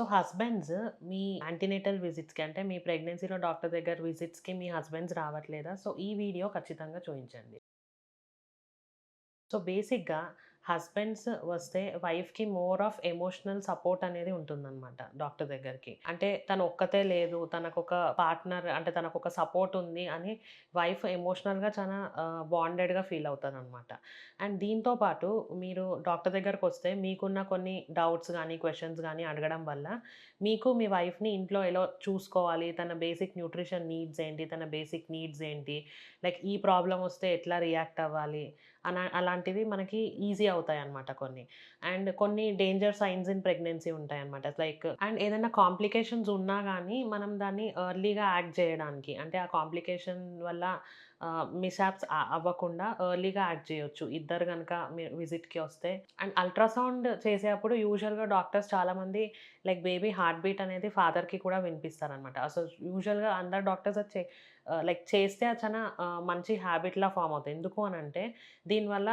So, husbands మీ antenatal విజిట్స్‌కి అంటే మీ ప్రెగ్నెన్సీలో doctor దగ్గర విజిట్స్‌కి మీ హస్బెండ్స్ రావట్లేదా? సో, ఈ వీడియో ఖచ్చితంగా చూయించండి. సో, బేసిక్‌గా హస్బెండ్స్ వస్తే వైఫ్‌కి మోర్ ఆఫ్ ఎమోషనల్ సపోర్ట్ అనేది ఉంటుందనమాట డాక్టర్ దగ్గరికి. అంటే తను ఒక్కతే లేదు, తనకొక పార్ట్నర్ అంటే తనకొక సపోర్ట్ ఉంది అని వైఫ్ ఎమోషనల్‌గా చాలా బాండెడ్‌గా ఫీల్ అవుతారనమాట. అండ్ దీంతో పాటు మీరు డాక్టర్ దగ్గరకొస్తే మీకున్న కొన్ని డౌట్స్ గానీ, క్వెషన్స్ గానీ అడగడం వల్ల మీకు మీ వైఫ్‌ని ఇంట్లో ఎలా చూసుకోవాలి, తన బేసిక్ న్యూట్రిషన్ నీడ్స్ ఏంటి, తన బేసిక్ నీడ్స్ ఏంటి, లైక్ ఈ ప్రాబ్లమ్ వస్తే ఎట్లా రియాక్ట్ అవ్వాలి అలాంటివి మనకి ఈజీ అవుతాయన్నమాట కొన్ని. అండ్ కొన్ని డేంజర్ సైన్స్ ఇన్ ప్రెగ్నెన్సీ ఉంటాయన్నమాట. లైక్ అండ్ ఏదైనా కాంప్లికేషన్స్ ఉన్నా గానీ మనం దాన్ని ఎర్లీగా యాక్ట్ జేయడానికి అంటే ఆ కాంప్లికేషన్ వల్ల మిస్‌హ్యాప్స్ అవ్వకుండా ఎర్లీగా యాక్ట్ జేయొచ్చు. ఇద్దరు గనక విజిట్‌కి వస్తే. అండ్ అల్ట్రాసౌండ్ చేసేటప్పుడు యూజువల్‌గా డాక్టర్స్ చాలామంది లైక్ బేబీ హార్ట్ బీట్ అనేది ఫాదర్‌కి కూడా వినిపిస్తారనమాట. అసలు యూజువల్‌గా అందరు డాక్టర్స్ అది లైక్ చేస్తే అది చాలా మంచి హ్యాబిట్‌లా ఫార్మ్ అవుతాయి. ఎందుకు అనంటే దీనివల్ల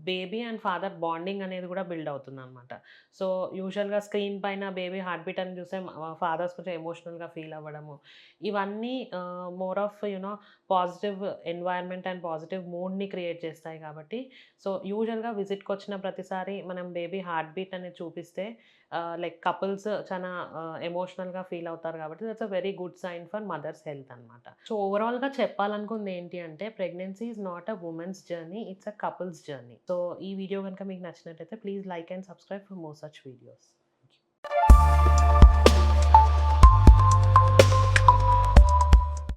బేబీ అండ్ ఫాదర్ బాండింగ్ అనేది కూడా బిల్డ్ అవుతుందనమాట. సో, యూజువల్‌గా స్క్రీన్ పైన బేబీ హార్ట్ బీట్ అని చూస్తే ఫాదర్స్ కొంచెం ఎమోషనల్‌గా ఫీల్ అవ్వడము. ఇవన్నీ more of positive environment and positive మూడ్‌ని క్రియేట్ చేస్తాయి కాబట్టి, సో, యూజువల్‌గా విజిట్‌కొచ్చిన ప్రతిసారి మనం బేబీ హార్ట్ బీట్ అనేది చూపిస్తే లైక్ కపుల్స్ చాలా ఎమోషనల్‌గా ఫీల్ అవుతారు కాబట్టి that's a very good sign for mother's health అనమాట. సో, ఓవరాల్‌గా చెప్పాలనుకుంది ఏంటి అంటే pregnancy is not a women's journey. It's a couple's journey. So, ఈ వీడియో గనుక మీకు నచ్చినట్టయితే please like and subscribe for more such videos. Thank you.